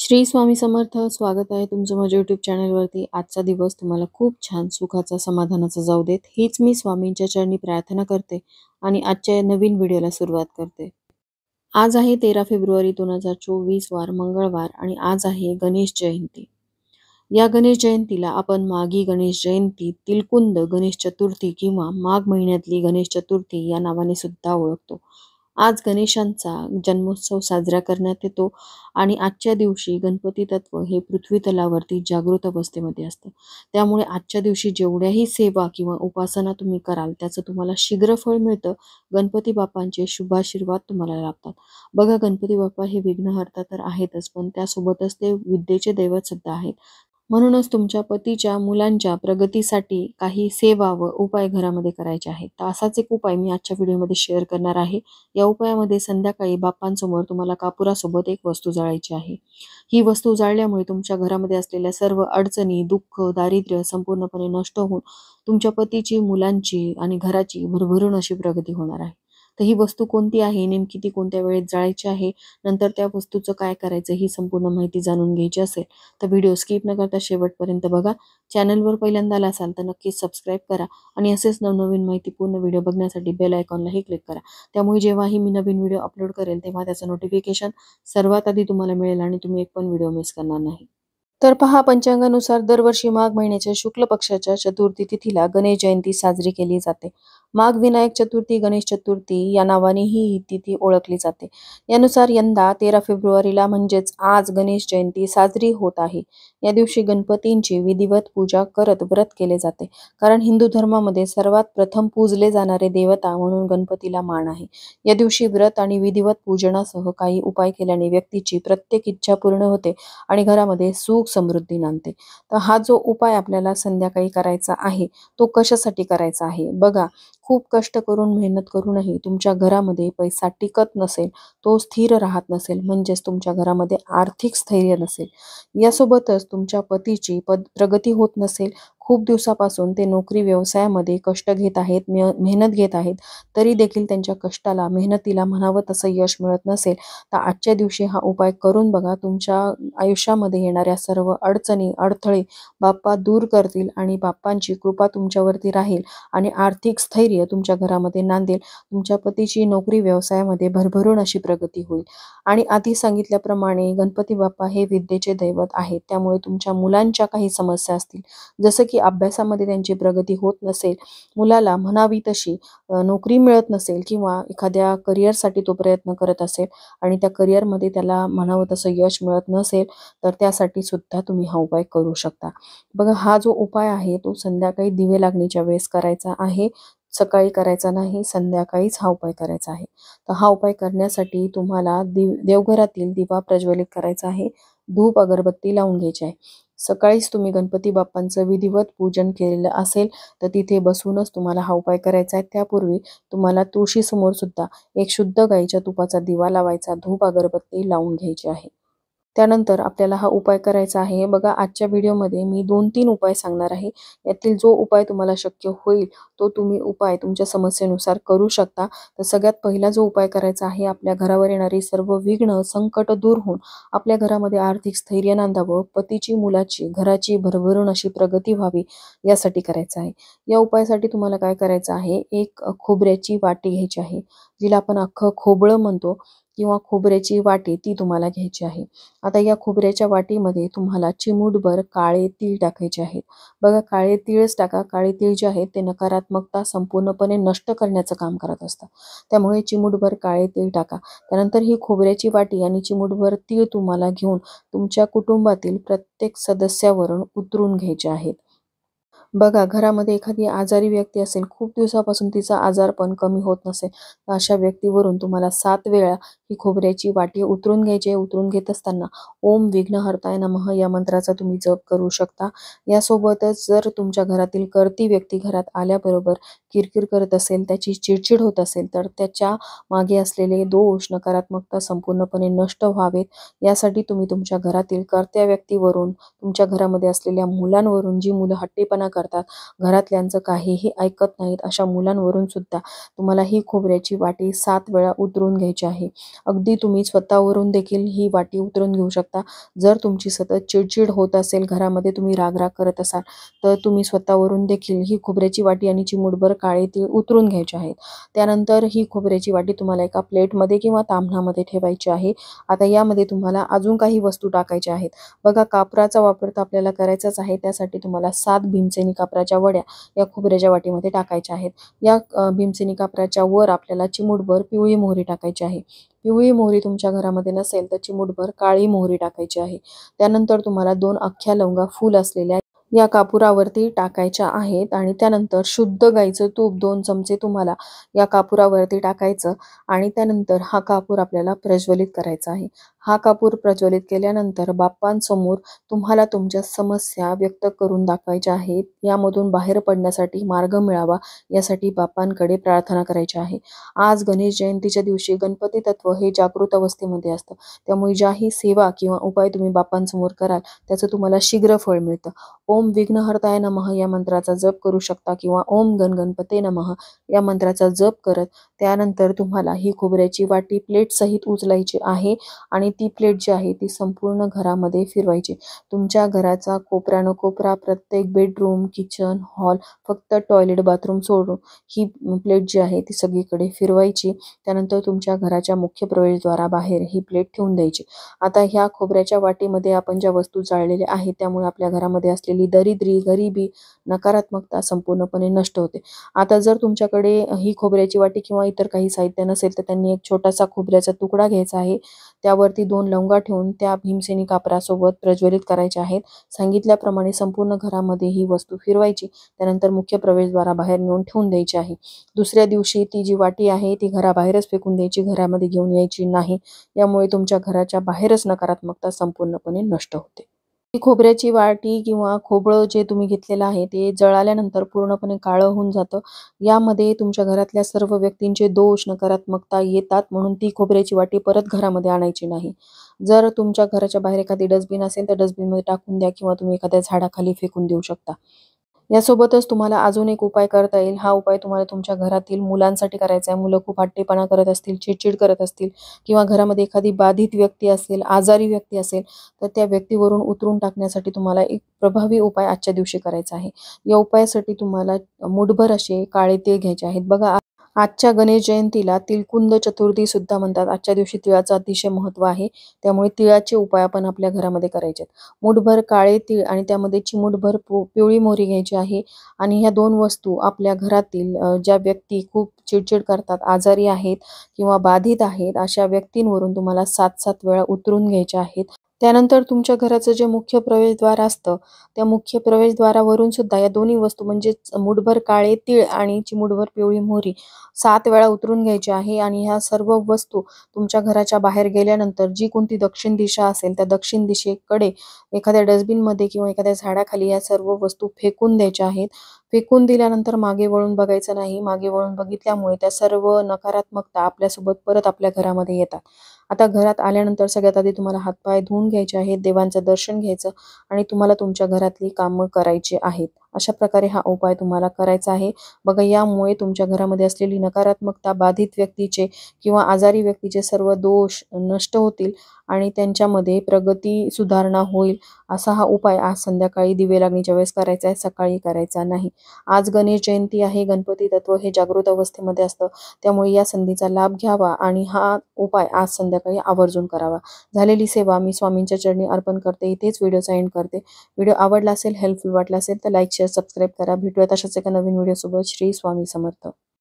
श्री स्वामी समर्थ. स्वागत आहे तुमचं माझ्या यूट्यूब चॅनलवरती. आजचा दिवस तुम्हाला खूप छान सुखाचा समाधानाचा जाऊ देत, हीच मी स्वामींच्या चरणी प्रार्थना करते आणि आजच्या नवीन व्हिडिओला सुरुवात करते. आज आहे 13 फेब्रुवारी 2024 वार मंगळवार आणि आज आहे गणेश जयंती. या गणेश जयंतीला आपण माघी गणेश जयंती, तिलकुंद गणेश चतुर्थी किंवा माघ महिन्यातली गणेश चतुर्थी या नावाने सुद्धा ओळखतो. आज गणेशांचा जन्मोत्सव साजरा करण्यात येतो आणि आजच्या दिवशी गणपती तत्व हे पृथ्वी तलावरती जागृत अवस्थेमध्ये असतं. त्यामुळे आजच्या दिवशी जेवढ्याही सेवा किंवा उपासना तुम्ही कराल त्याचं तुम्हाला शीघ्र फळ मिळतं. गणपती बाप्पांचे शुभाशीर्वाद तुम्हाला लाभतात. बघा, गणपती बाप्पा हे विघ्नहर्ता तर आहेतच, पण त्यासोबतच ते विद्येचे दैवत सुद्धा आहेत. म्हणूनच तुमच्या पतीच्या मुलांच्या प्रगतीसाठी काही सेवा व उपाय घरामध्ये करायचे आहेत. तर असाच एक उपाय मी आजच्या व्हिडिओमध्ये शेअर करणार आहे. या उपायामध्ये संध्याकाळी बाप्पांसमोर तुम्हाला कापुरासोबत एक वस्तू जाळायची आहे. ही वस्तू जाळल्यामुळे तुमच्या घरामध्ये असलेल्या सर्व अडचणी, दुःख, दारिद्र्य संपूर्णपणे नष्ट होऊन तुमच्या पतीची, मुलांची आणि घराची भरभरून अशी प्रगती होणार आहे. तर ही वस्तू कोणती आहे, नेमकी ती कोणत्या वेळेत जाळायची आहे, नंतर त्या वस्तूचं काय करायचं, ही संपूर्ण माहिती जाणून घ्यायची असेल तर व्हिडिओ स्किप न करता शेवटपर्यंत बघा. चॅनलवर पहिल्यांदा आला असाल तर नक्कीच सबस्क्राईब करा आणि असेच नवनवीन माहितीपूर्ण व्हिडिओ बघण्यासाठी बेल आयकॉनलाही क्लिक करा. त्यामुळे जेव्हाही मी नवीन व्हिडिओ अपलोड करेल तेव्हा त्याचं नोटिफिकेशन सर्वात आधी तुम्हाला मिळेल आणि तुम्ही एक पण व्हिडिओ मिस करणार नाही. तर पहा, पंचांगानुसार दरवर्षी माघ महिन्याच्या शुक्ल पक्षाच्या चतुर्थी तिथीला गणेश जयंती साजरी केली जाते. माघ विनायक चतुर्थी, गणेश चतुर्थी या नावानेही ही तिथी ओळखली जाते. यानुसार यंदा 13 फेब्रुवारीला म्हणजेच आज गणेश जयंती साजरी होत आहे. या दिवशी गणपतींची विधिवत पूजा करत व्रत केले जाते, कारण हिंदू धर्मामध्ये सर्वात प्रथम पूजले जाणारे देवता म्हणून गणपतीला मान आहे. या दिवशी व्रत आणि विधिवत पूजनासह काही उपाय केल्याने व्यक्तीची प्रत्येक इच्छा पूर्ण होते आणि घरामध्ये सुख समृद्धी नांदते. तर हा जो उपाय आपल्याला संध्याकाळी करायचा आहे तो कशासाठी करायचा आहे बघा. खूप कष्ट करून मेहनत करूनही तुमच्या घरामध्ये पैसा टिकत नसेल, तो स्थिर राहत नसेल, म्हणजेच तुमच्या घरामध्ये आर्थिक स्थैर्य नसेल, यासोबतच तुमच्या पतीची प्रगती होत नसेल, खूप दिवसापासून ते नोकरी व्यवसायामध्ये कष्ट घेत आहेत, मेहनत घेत आहेत, तरी देखील त्यांच्या कष्टाला, मेहनतीला म्हणावं तसं यश मिळत नसेल, तर आजच्या दिवशी हा उपाय करून बघा. तुमच्या आयुष्यामध्ये येणाऱ्या सर्व अडचणी, अडथळे बाप्पा दूर करतील आणि बाप्पांची कृपा तुमच्यावरती राहील आणि आर्थिक स्थैर्य तुमच्या घरामध्ये नांदेल. तुमच्या पतीची नोकरी व्यवसायामध्ये भरभरून अशी प्रगती होईल. आणि आधी सांगितल्याप्रमाणे गणपती बाप्पा हे विद्येचे दैवत आहेत. त्यामुळे तुमच्या मुलांच्या काही समस्या असतील, जसं की अभ्यासामध्ये त्यांची प्रगती होत नसेल, मुलाला म्हणावी तशी नोकरी मिळत नसेल किंवा एखाद्या करिअरसाठी तो प्रयत्न करत असेल आणि त्या करिअरमध्ये त्याला म्हणावं तसं यश मिळत नसेल, तर त्यासाठी सुद्धा तुम्ही हा उपाय करू शकता. बघा, हा जो उपाय आहे तो संध्याकाळी दिवे लागणीच्या वेळेस करायचा आहे. सकाळी करायचा नाही, संध्याकाळीच हा उपाय करायचा आहे. तर हा उपाय करण्यासाठी तुम्हाला देवघरातील दिवा प्रज्वलित करायचा आहे, धूप अगरबत्ती लावून घ्यायची आहे. सकाळीच तुम्ही गणपती बाप्पांचं विधिवत पूजन केलेलं असेल तर तिथे बसूनच तुम्हाला हा उपाय करायचा आहे. त्यापूर्वी तुम्हाला तुळशीसमोर सुद्धा एक शुद्ध गाईच्या तुपाचा दिवा लावायचा, धूप अगरबत्ती लावून घ्यायची आहे. त्यानंतर आपल्याला हा उपाय करायचा आहे. बघा, आजच्या व्हिडिओमध्ये मी 2-3 उपाय सांगणार आहे. यातील जो उपाय तुम्हाला शक्य होईल तो तुम्ही उपाय तुमच्या समस्येनुसार करू शकता. तर सगळ्यात पहिला जो उपाय करायचा आहे, आपल्या घरावर येणारी सर्व विघ्न, संकट दूर होऊन आपल्या घरामध्ये आर्थिक स्थैर्य नांदावं, पतीची, मुलाची, घराची भरभरून अशी प्रगती व्हावी, यासाठी करायचं आहे. या उपायासाठी तुम्हाला काय करायचं आहे, एक खोबऱ्याची वाटी घ्यायची आहे, जिला आपण अख्खं खोबळं म्हणतो किंवा खोबऱ्याची वाटी, ती तुम्हाला घ्यायची आहे. आता या खोबऱ्याच्या वाटीमध्ये तुम्हाला चिमूटभर काळे तीळ टाकायचे आहेत. बघा, काळे तीळच टाका. काळे तीळ जे आहेत ते नकारात्मकता संपूर्णपणे नष्ट करण्याचं काम करत असतात. त्यामुळे चिमूटभर काळे तीळ टाका. त्यानंतर ही खोबऱ्याची वाटी आणि चिमूटभर तीळ तुम्हाला घेऊन तुमच्या कुटुंबातील प्रत्येक सदस्यावरून उतरून घ्यायचे आहेत. बघा, घरामध्ये एखादी आजारी व्यक्ती असेल, खूप दिवसापासून तिचा आजार पण कमी होत नसेल, तर अशा व्यक्तीवरून तुम्हाला 7 वेळा ही खोबऱ्याची वाटी उतरून घ्यायची आहे. उतरून घेत असताना ओम विघ्नहर्ताय नमः या मंत्राचा तुम्ही जप करू शकता. यासोबतच जर तुमच्या घरातील करती व्यक्ती घरात आल्याबरोबर किरकिर करत असेल, त्याची चिडचिड होत असेल, तर त्याच्या मागे असलेले दोष, नकारात्मकता संपूर्णपणे नष्ट व्हावेत, यासाठी तुम्ही तुमच्या घरातील कर्त्या व्यक्तीवरून, तुमच्या घरामध्ये असलेल्या मुलांवरून, जी मुलं हट्टीपणा करतात, घरातल्यांचं काहीही ऐकत नाहीत, अशा मुलांवरून सुद्धा तुम्हाला ही खोबऱ्याची वाटी 7 वेळा उतरून घ्यायची आहे. अगदी तुम्ही स्वतःवरून देखील ही वाटी उतरून घेऊ शकता. जर तुमची सतत चिडचिड होत असेल, घरामध्ये तुम्ही राग करत असाल, तर तुम्ही स्वतःवरून देखील ही खोबऱ्याची वाटी आणि चिमूटभर काळे तीळ उतरून घ्यायचे आहेत. त्यानंतर ही खोबऱ्याची वाटी तुम्हाला एका प्लेटमध्ये किंवा ताम्हणामध्ये ठेवायची आहे. आता यामध्ये तुम्हाला अजून काही वस्तू टाकायच्या आहेत. बघा, कापराचा वापर तर आपल्याला करायचाच आहे. त्यासाठी तुम्हाला 7 भीमसेनी कापराच्या वड्या या खोबऱ्याच्या वाटीमध्ये टाकायच्या आहेत. या भीमसेनी कापराच्या वर आपल्याला चिमूटभर पिवळी मोहरी टाकायची आहे. पिवळी मोहरी तुमच्या घरामध्ये नसेल तर चिमूटभर काळी मोहरी टाकायची आहे. त्यानंतर तुम्हाला 2 अख्ख्या लवंगा फूल असलेल्या या कापुरावरती टाकायच्या आहेत आणि त्यानंतर शुद्ध गाईचं तूप 2 चमचे तुम्हाला या कापुरावरती टाकायचं आणि त्यानंतर हा कापूर आपल्याला प्रज्वलित करायचा आहे. हा कापूर प्रज्वलित केल्यानंतर बाप्पांसमोर तुम्हाला तुमच्या समस्या व्यक्त करून दाखवायच्या आहेत. यामधून बाहेर पडण्यासाठी मार्ग मिळावा यासाठी बाप्पांकडे प्रार्थना करायची आहे. आज गणेश जयंतीच्या दिवशी गणपती तत्व हे जागृत अवस्थेमध्ये असतं. त्यामुळे ज्याही सेवा किंवा उपाय तुम्ही बाप्पांसमोर कराल त्याचं तुम्हाला शीघ्र फळ मिळतं. ओम विघ्नहर्ताय नमः या मंत्राचा जप करू शकता किंवा ओम गणगणपते नमः या मंत्राचा जप करत त्यानंतर तुम्हाला ही खोबऱ्याची वाटी प्लेट सहित उचलायची आहे आणि ती प्लेट जी आहे ती संपूर्ण घरामध्ये फिरवायची. तुमच्या घराचा कोपरा कोपरा, प्रत्येक बेडरूम, किचन, हॉल, फक्त टॉयलेट बाथरूम सोडून ही प्लेट जी आहे ती सगळीकडे फिरवायची. त्यानंतर तुमच्या घराच्या मुख्य प्रवेशद्वाराबाहेर ही प्लेट ठेवून द्यायची. आता ह्या खोबऱ्याच्या वाटीमध्ये आपण ज्या वस्तू जाळलेल्या आहेत त्यामुळे आपल्या घरामध्ये असलेली दरिद्री, गरिबी, नकारात्मकता संपूर्णपणे नष्ट होते. आता जर तुमच्याकडे ही खोबऱ्याची वाटी किंवा इतर काही साहित्य नसेल तर त्यांनी एक छोटासा खोबऱ्याचा तुकडा घ्यायचा आहे. त्यावरती 2 लवंगा ठेवून त्या भीमसेनी कापरासोबत प्रज्वलित करायच्या आहेत. सांगितल्याप्रमाणे संपूर्ण घरामध्ये ही वस्तू फिरवायची. त्यानंतर मुख्य प्रवेशद्वाराबाहेर नेऊन ठेवून द्यायची आहे. दुसऱ्या दिवशी ती जी वाटी आहे ती घराबाहेरच फेकून द्यायची, घरामध्ये घेऊन यायची नाही. यामुळे तुमच्या घराच्या बाहेरच नकारात्मकता संपूर्णपणे नष्ट होते. ही खोबऱ्याची वाटी किंवा खोबरं जे तुम्ही घेतलेलं आहे ते जळाल्यानंतर पूर्णपणे काळं होऊन जातं. यामध्ये तुमच्या घरातल्या सर्व व्यक्तींचे दोष, नकारात्मकता येतात, म्हणून ती खोबऱ्याची वाटी परत घरामध्ये आणायची नाही. जर तुमच्या घराच्या बाहेर एखादी डस्टबिन असेल तर डस्टबिनमध्ये टाकून द्या किंवा तुम्ही एखाद्या झाडाखाली फेकून देऊ शकता. यासोबतच तुम्हाला अजून एक उपाय करता येईल. हा उपाय तुम्हाला तुमच्या घरातील मुलांसाठी करायचा आहे. मुलं खूप हट्टीपणा करत असतील, चिडचिड करत असतील किंवा घरामध्ये एखादी बाधित व्यक्ती असेल, आजारी व्यक्ती असेल, तर त्या व्यक्तीवरून उतरून टाकण्यासाठी तुम्हाला एक प्रभावी उपाय आजच्या दिवशी करायचा आहे. या उपायासाठी तुम्हाला मूठभर असे काळे तीळ घ्यायचे आहेत. बघा, आजच्या गणेश जयंतीला तिळकुंद चतुर्थी सुद्धा म्हणतात. आजच्या दिवशी तिळाचं अतिशय महत्त्व आहे. त्यामुळे तिळाचे उपाय आपण आपल्या घरामध्ये करायचे आहेत. मूठभर काळे तीळ आणि त्यामध्ये चिमूटभर पिवळी मोहरी घ्यायची आहे आणि ह्या 2 वस्तू आपल्या घरातील ज्या व्यक्ती खूप चिडचिड करतात, आजारी आहेत किंवा बाधित आहेत, अशा व्यक्तींवरून तुम्हाला 7-7 वेळा उतरून घ्यायच्या आहेत. त्यानंतर तुमच्या घराचं जे मुख्य प्रवेशद्वार असतं, त्या मुख्य प्रवेशद्वारावरून सुद्धा या दोन्ही वस्तू म्हणजे मूठभर काळे तीळ आणि चिमूटभर पिवळी मोहरी 7 वेळा उतरून घ्यायची आहे आणि ह्या सर्व वस्तू तुमच्या घराच्या बाहेर गेल्यानंतर जी कोणती दक्षिण दिशा असेल त्या दक्षिण दिशेकडे एखाद्या डस्टबिनमध्ये किंवा एखाद्या झाडाखाली या सर्व वस्तू फेकून द्यायच्या आहेत. फेकून दिल्यानंतर मागे वळून बघायचं नाही. मागे वळून बघितल्यामुळे त्या सर्व नकारात्मकता आपल्यासोबत परत आपल्या घरामध्ये येतात. आता घरात आल्यानंतर सगळ्यात आधी तुम्हाला हातपाय धुवून घ्यायचे आहेत, देवांचं दर्शन घ्यायचं आणि तुम्हाला तुमच्या घरातली कामं करायची आहेत. अशा प्रकारे हा उपाय तुम्हाला करायचा आहे. बघा, यामुळे तुमच्या घरामध्ये असलेली नकारात्मकता, बाधित व्यक्तीचे किंवा आजारी व्यक्तीचे सर्व दोष नष्ट होतील आणि त्यांच्यामध्ये प्रगती, सुधारणा होईल. असा हा उपाय आज संध्याकाळी दिवे लागणीच्या वेळेस करायचा आहे, सकाळी करायचा नाही. आज गणेश जयंती आहे. गणपती तत्व हे जागृत अवस्थेमध्ये असतं. त्यामुळे या संधीचा लाभ घ्यावा आणि हा उपाय आज संध्याकाळी आवर्जून करावा. झालेली सेवा मी स्वामींच्या चरणी अर्पण करते. इथेच व्हिडिओचा एंड करते. व्हिडिओ आवडला असेल, हेल्पफुल वाटला असेल तर लाईक, शेअर, सबस्क्राईब करा. भेटूयात अशाच एका नवीन व्हिडिओसोबत. श्री स्वामी समर्थ.